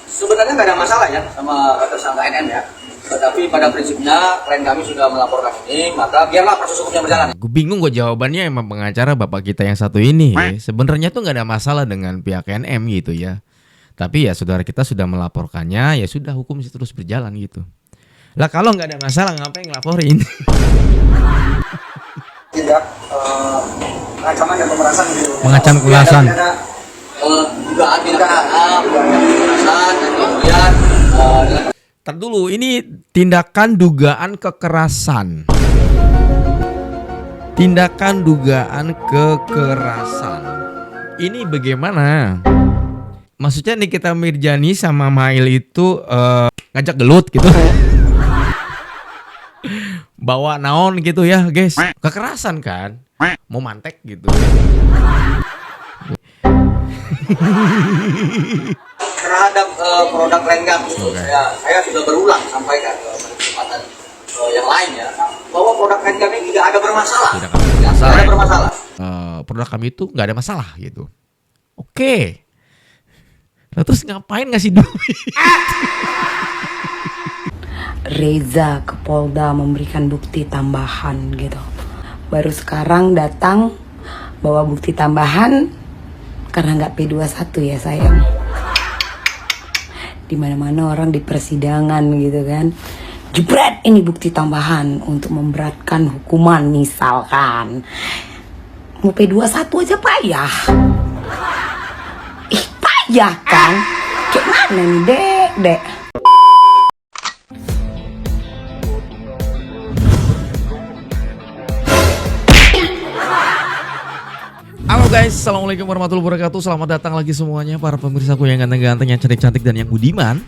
Sebenarnya nggak ada masalah ya sama tersangka NM ya. Tetapi pada prinsipnya klien kami sudah melaporkan ini, maka biarlah proses hukumnya berjalan. Gue bingung gue jawabannya emang pengacara bapak kita yang satu ini. Sebenarnya tuh nggak ada masalah dengan pihak NM gitu ya. Tapi ya saudara kita sudah melaporkannya, ya sudah hukum terus berjalan gitu. Lah kalau nggak ada masalah ngapain ngelaporin? Tidak ancaman dan pemerasan gitu. Mengancam kekerasan. Dugaan pemerasan dan kemudian Ntar dulu, ini tindakan dugaan kekerasan. Tindakan dugaan kekerasan. Ini bagaimana? Maksudnya Nikita Mirjani sama Mail itu ngajak gelut gitu. Bawa naon gitu ya guys. Kekerasan kan? Mau mantek gitu. terhadap produk klien kami, saya sudah berulang sampaikan pada kesempatan yang lain ya, bahwa produk klien kami tidak ada bermasalah. Tidak ada bermasalah. Produk kami itu nggak ada masalah gitu. Oke. Nah, terus ngapain ngasih duit? Reza ke Polda memberikan bukti tambahan gitu. Baru sekarang datang bawa bukti tambahan karena nggak P21 ya sayang. Dimana-mana orang di persidangan gitu kan, jebret ini bukti tambahan untuk memberatkan hukuman misalkan. Mau P21 aja payah. Payah kan? Kayak mana nih dek? Halo guys, assalamualaikum warahmatullahi wabarakatuh. Selamat datang lagi semuanya para pemirsaku yang ganteng-ganteng, yang cantik-cantik dan yang budiman.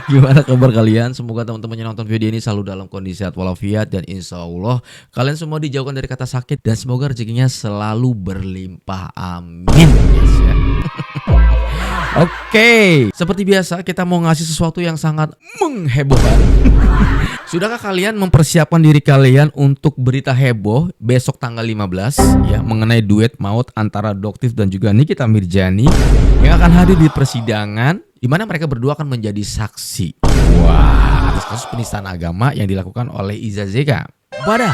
Gimana kabar kalian? Semoga teman-teman yang nonton video ini selalu dalam kondisi sehat walafiat, dan insya Allah kalian semua dijauhkan dari kata sakit, dan semoga rezekinya selalu berlimpah. Amin. Yes, ya. Oke, seperti biasa kita mau ngasih sesuatu yang sangat menghebohkan. Sudahkah kalian mempersiapkan diri kalian untuk berita heboh besok tanggal 15 ya, mengenai duet maut antara Doktif dan juga Nikita Mirjani yang akan hadir di persidangan, di mana mereka berdua akan menjadi saksi. Wah, atas kasus penistaan agama yang dilakukan oleh Iza Zeka. Badah,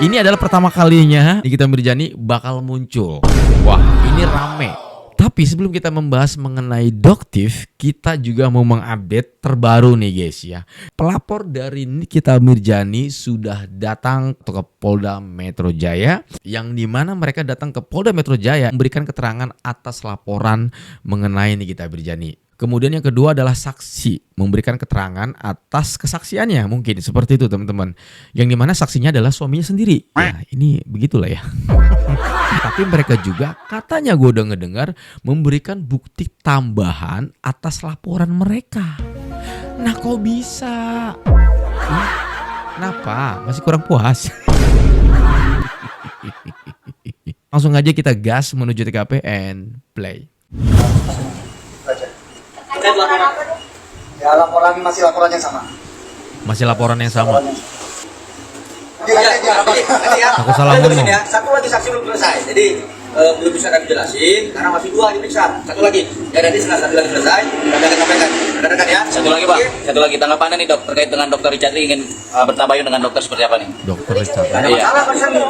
ini adalah pertama kalinya Nikita Mirjani bakal muncul. Wah, ini rame. Tapi sebelum kita membahas mengenai Doktif, kita juga mau mengupdate terbaru nih guys ya. Pelapor dari Nikita Mirjani sudah datang ke Polda Metro Jaya, yang dimana mereka datang ke Polda Metro Jaya memberikan keterangan atas laporan mengenai Nikita Mirjani. Kemudian yang kedua adalah saksi, memberikan keterangan atas kesaksiannya, mungkin seperti itu teman-teman. Yang dimana saksinya adalah suaminya sendiri. Ya ini begitulah ya. Tapi mereka juga katanya gue udah ngedengar memberikan bukti tambahan atas laporan mereka. Nah kok bisa? Kenapa? Masih kurang puas? Langsung aja kita gas menuju TKP and play. Ya laporan masih laporan yang sama. Masih laporan yang sama. Aku salah ngomong. Ya. Satu lagi saksi belum selesai, jadi belum bisa kami jelasin karena masih dua diperiksa. Satu lagi, ya nanti setelah satu lagi selesai, kita akan sampaikan. Rekan ya. Satu lagi Pak, satu lagi tanggapannya nih dok terkait dengan Dokter Richard ingin bertabayun dengan dokter seperti apa nih? Dokter Richard. Ada masalah Pak Sandi?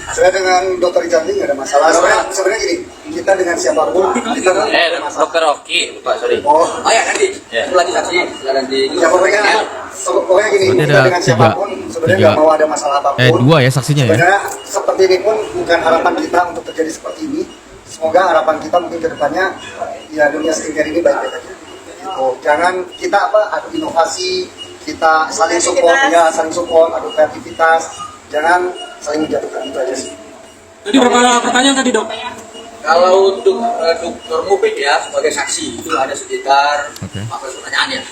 Saya dengan Dokter Richard nggak ada masalah. Sebenarnya gini, kita dengan siapapun kita Dokter Oki, Pak sorry. oh Ya nanti. Satu lagi saksi, nanti. ya pokoknya gini, Berarti kita ada dengan siapapun sebenarnya nggak mau ada masalah apapun. Dua ya saksinya ya. Sebenarnya seperti ini pun bukan harapan kita untuk terjadi seperti ini. Semoga harapan kita mungkin ke depannya ya dunia skincare ini baik-baik aja. Gitu. Jangan kita adu inovasi, kita saling support, adu kreativitas. Jangan saling menjatuhkan, itu aja sih. Tadi berapa pertanyaan tadi dok? Kalau untuk Dr. Mufid ya sebagai saksi itu ada sekitar 14 pertanyaan ya.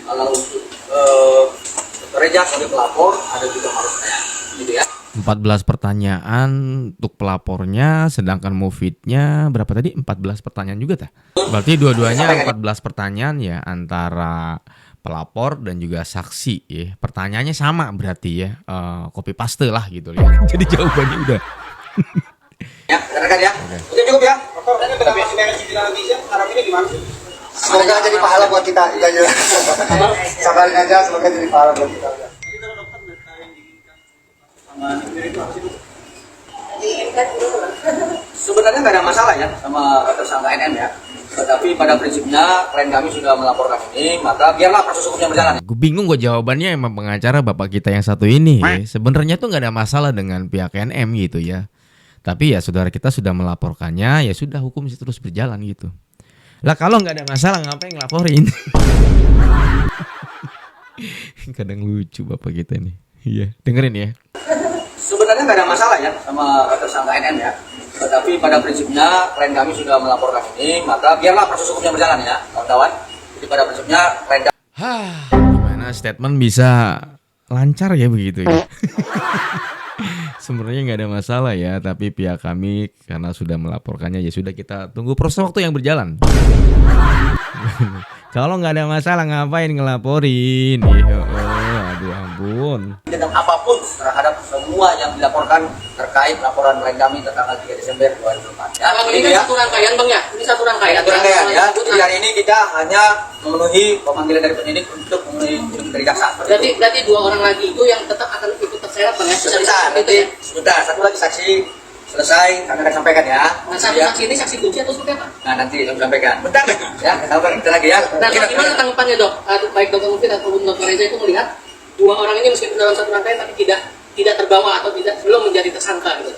Kalau untuk Dr. Reza sebagai pelapor ada juga 14 pertanyaan, gitu ya. 14 pertanyaan untuk pelapornya, sedangkan Mufidnya berapa tadi? 14 pertanyaan juga tak? Berarti dua-duanya 14 pertanyaan ya, antara pelapor dan juga saksi ya. Pertanyaannya sama berarti ya, copy paste lah gitu ya. Jadi jawabannya udah. Ya, rekan ya. Oke cukup ya. Tapi Semoga jadi pahala buat kita. Itu aja. Sabarin aja, semoga jadi pahala buat kita. Sebenarnya nggak ada masalah ya sama tersangka NM ya. Tetapi pada prinsipnya klien kami sudah melaporkan ini, maka biarlah proses hukumnya berjalan. Gue bingung gue jawabannya emang pengacara bapak kita yang satu ini. Sebenarnya tuh nggak ada masalah dengan pihak NM gitu ya. Tapi ya saudara kita sudah melaporkannya, ya sudah hukum terus berjalan gitu. Lah kalau nggak ada masalah ngapain ngelaporin? Kadang lucu bapak kita nih. Iya, dengerin ya. Sebenarnya nggak ada masalah ya sama tersangka NM ya. Tetapi pada prinsipnya klien kami sudah melaporkan ini, maka biarlah proses hukumnya berjalan ya, kawan-kawan. Jadi pada prinsipnya klien kami. Gimana statement bisa lancar ya begitu ya? Sebenarnya nggak ada masalah ya, tapi pihak kami karena sudah melaporkannya ya sudah kita tunggu proses waktu yang berjalan. Kalau nggak ada masalah ngapain ngelaporin? Ya, aduh ampun. Tindak apapun terhadap semua yang dilaporkan terkait laporan klien kami tanggal 3 Desember 2004. Ya, Bang, ini kan satu rangkaian bang ya? Ini satu rangkaian. Satu rangkaian ya. Jadi hari ini kita hanya memenuhi pemanggilan dari penyidik untuk memenuhi dari jaksa. Berarti dua orang lagi itu yang tetap akan ikut terseret bang ya? Sebentar, Itu nanti ya? sebentar. Satu lagi saksi selesai kami akan sampaikan ya. Nah, saksi ini saksi kunci atau seperti apa? Nah nanti kami sampaikan. Bentar ya, sabar kita lagi ya. Nah, bagaimana tanggapannya dok? Baik dokter Mufid ataupun dokter Reza itu melihat dua orang ini meskipun dalam satu rangkaian tapi tidak terbawa atau belum menjadi tersangka gitu.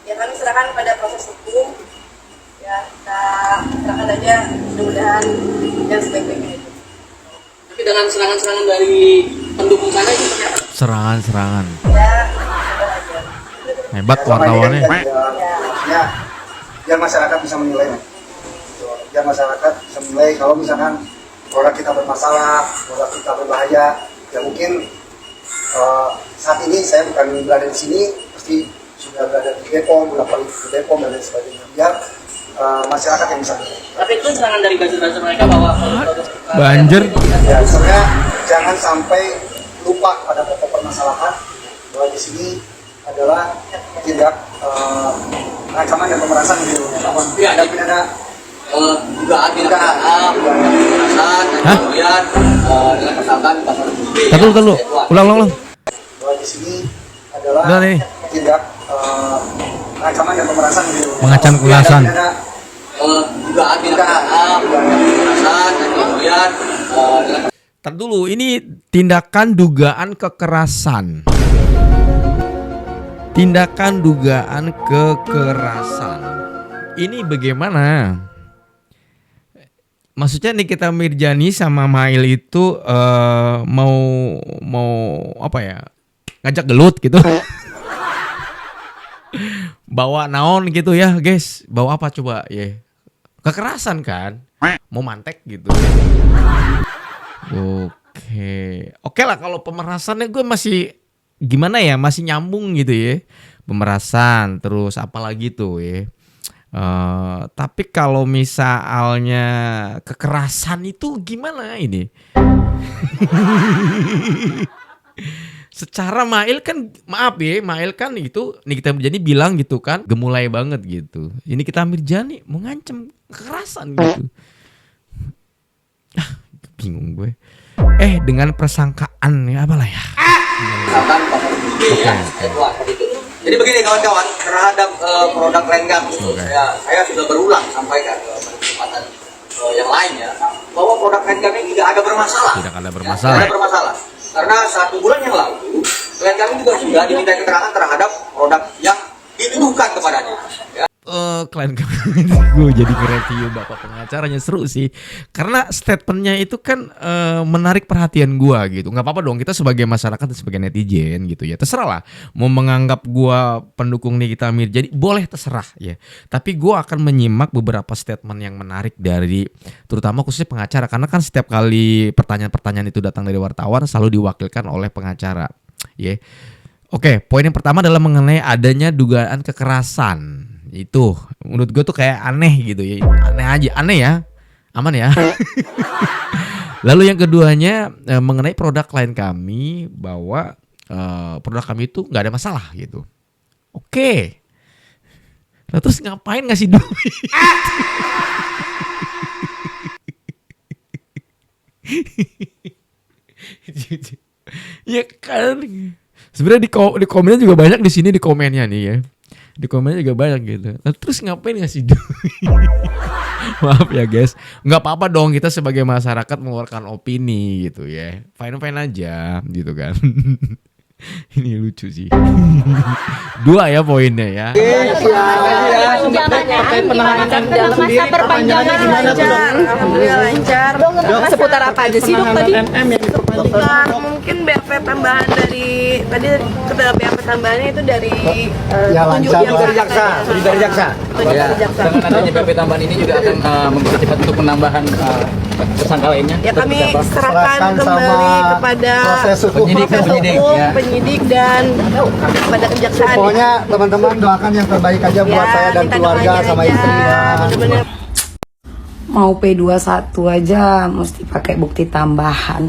Ya kami serahkan pada proses hukum. Ya kita serahkan aja, mudah-mudahan yang sebaik-baiknya itu. Tapi dengan serangan-serangan dari pendukung sana itu seperti apa? Serangan-serangan. Ya sabar aja. Hebat Sama ini wartawannya. kan, maksudnya biar masyarakat bisa menilai. Biar masyarakat bisa menilai kalau misalkan produk kita bermasalah, produk kita berbahaya, ya mungkin saat ini saya bukan berada di sini, pasti sudah berada di Bepom, melakukan di Bepom dan lain sebagainya. Biar masyarakat yang bisa menilai. Tapi itu serangan dari buzzer-buzzer mereka bahwa Banjir. Ya, sebenarnya jangan sampai lupa pada pokok permasalahan bahwa di sini adalah tindak ancaman dan pemerasan di Ya, tindak pidana dugaan tindak pidana, pemerasan, dan Hah? kemudian dengan persangkaan pasal 7B. Tar dulu. Ulang. bahwa di sini adalah Udah nih. tindak ancaman dan pemerasan di Mengancam kekerasan. tindak pidana dugaan tindak pidana, pemerasan, dan kemudian dengan Tar dulu, ini tindakan dugaan kekerasan. Tindakan dugaan kekerasan. Ini bagaimana? Maksudnya Nikita Mirjani sama Mail itu mau apa ya? Ngajak gelut gitu. Bawa naon gitu ya, guys. Bawa apa coba ya? Kekerasan kan? Mau mantek gitu. Oke lah kalau pemerasannya gue masih gimana ya, masih nyambung gitu ya, pemerasan terus apalagi tuh ya. Tapi kalau misalnya kekerasan itu gimana ini? Secara Mail kan, maaf ya, Mail kan itu Nikita Mirjani bilang gitu kan, gemulai banget gitu. Ini Nikita Mirjani mau ngancem kekerasan gitu. Bingung gue. Dengan persangkaan ya apalah ya. persangkaan pasal 7B ya. Itu. Jadi begini kawan-kawan, terhadap produk klien kami, saya sudah berulang sampaikan ke kesempatan yang lain ya, bahwa produk klien kami tidak ada bermasalah. Tidak ada Ya, bermasalah. tidak ada bermasalah. Karena 1 bulan yang lalu, klien kami juga sudah diminta keterangan terhadap produk yang dituduhkan kepadanya. Ya. Klien kami gue jadi nge-review bapak pengacaranya, seru sih karena statementnya itu kan menarik perhatian gue gitu. Nggak apa-apa dong, kita sebagai masyarakat dan sebagai netizen gitu ya, terserah lah mau menganggap gue pendukung Nikita Mirjani, boleh terserah ya. Tapi gue akan menyimak beberapa statement yang menarik dari terutama khususnya pengacara, karena kan setiap kali pertanyaan-pertanyaan itu datang dari wartawan selalu diwakilkan oleh pengacara ya. Oke, poin yang pertama adalah mengenai adanya dugaan kekerasan. Itu menurut gue tuh kayak aneh gitu ya, aneh ya, aman ya. Lalu yang keduanya mengenai produk klien kami, bahwa produk kami itu nggak ada masalah gitu. Oke, Nah, terus ngapain ngasih duit? Ya kan. Sebenarnya di komennya juga banyak di sini di komennya nih ya. Di komennya juga banyak gitu. Nah, terus ngapain ngasih duit? Maaf ya guys. Nggak apa-apa dong kita sebagai masyarakat mengeluarkan opini gitu ya. Fine-fine aja gitu kan. Ini lucu sih. 2 ya poinnya ya. Masa perpanjangan lancar, alhamdulillah lancar. Seputar apa aja sih dok tadi? Seputar mungkin BAP tambahan dari tadi BAP tambahannya itu dari Ya lancar tunjuk dari jaksa. dari jaksa. Ya, dengan adanya PP tambahan ini juga akan mempercepat untuk penambahan tersangka lainnya. Ya kami serahkan Serahkan kembali sama kepada proses hukum. proses penyidik, hukum, ya. penyidik dan kepada kejaksaan. Pokoknya teman-teman doakan yang terbaik aja buat saya dan kita keluarga doain sama aja, istri. Ya. bener-bener. Mau P21 aja mesti pakai bukti tambahan.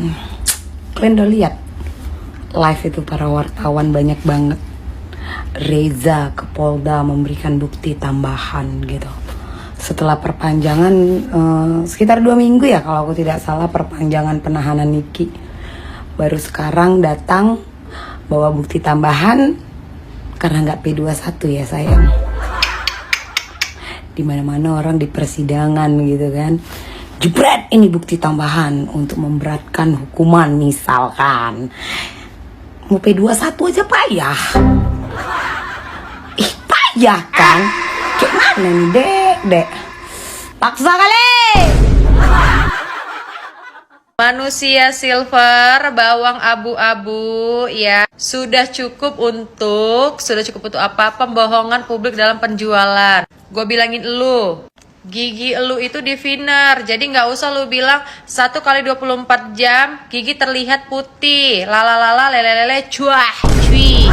Kalian udah lihat live itu para wartawan banyak banget. Reza ke Polda memberikan bukti tambahan gitu. Setelah perpanjangan sekitar 2 minggu ya kalau aku tidak salah perpanjangan penahanan Niki. Baru sekarang datang bawa bukti tambahan karena nggak P21 ya sayang. Dimana-mana orang di persidangan gitu kan. Jebret ini bukti tambahan untuk memberatkan hukuman misalkan. Mau P21 aja payah. Payah kan? Gimana nih dek? Paksa kali! Manusia silver, bawang abu-abu, ya sudah cukup untuk apa? Pembohongan publik dalam penjualan. Gue bilangin lu, gigi lu itu di thinner, jadi nggak usah lu bilang 1 kali 24 jam gigi terlihat putih, lalalala lelelele cuah cuy.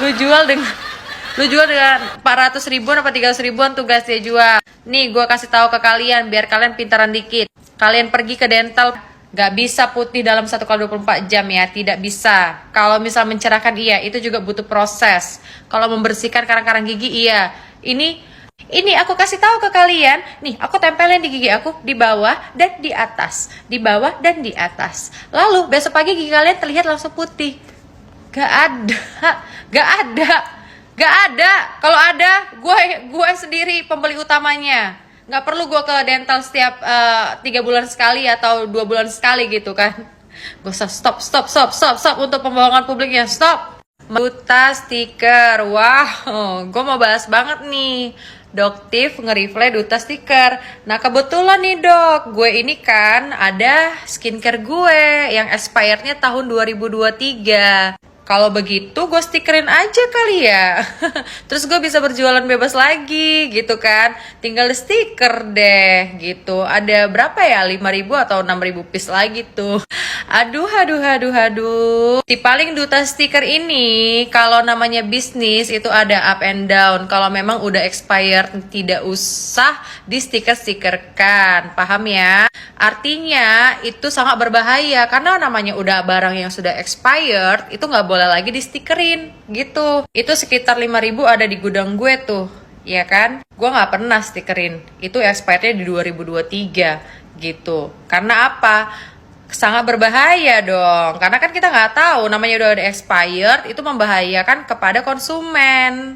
Lu jual dengan 400 ribuan apa 300 ribuan tuh guys dia jual. Nih gue kasih tahu ke kalian biar kalian pintaran dikit. Kalian pergi ke dental, gak bisa putih dalam 1 kali 24 jam ya, tidak bisa. Kalau misal mencerahkan iya, itu juga butuh proses. Kalau membersihkan karang-karang gigi iya. Ini aku kasih tahu ke kalian, nih aku tempelin di gigi aku di bawah dan di atas, di bawah dan di atas. Lalu besok pagi gigi kalian terlihat langsung putih. Gak ada. Kalau ada, gue sendiri pembeli utamanya. Nggak perlu gue ke dental setiap 3 bulan sekali atau 2 bulan sekali gitu kan. Gue stop untuk pembohongan publiknya, stop. Duta stiker, wow, gue mau bahas banget nih. Doktif nge-reply duta stiker. Nah kebetulan nih dok, gue ini kan ada skincare gue yang expirednya tahun 2023. Kalau begitu gue stikerin aja kali ya. Terus gue bisa berjualan bebas lagi gitu kan. Tinggal stiker deh gitu. Ada berapa ya? 5.000 atau 6.000 piece lagi tuh. Aduh. Di paling duta stiker ini kalau namanya bisnis itu ada up and down. Kalau memang udah expired tidak usah di stiker-stikerkan. Paham ya? Artinya itu sangat berbahaya karena namanya udah barang yang sudah expired itu nggak boleh lagi di stikerin gitu. Itu sekitar 5.000 ada di gudang gue tuh, ya kan? Gue nggak pernah stikerin. Itu expirednya di 2023 gitu. Karena apa? Sangat berbahaya dong. Karena kan kita nggak tahu namanya udah ada expired itu membahayakan kepada konsumen.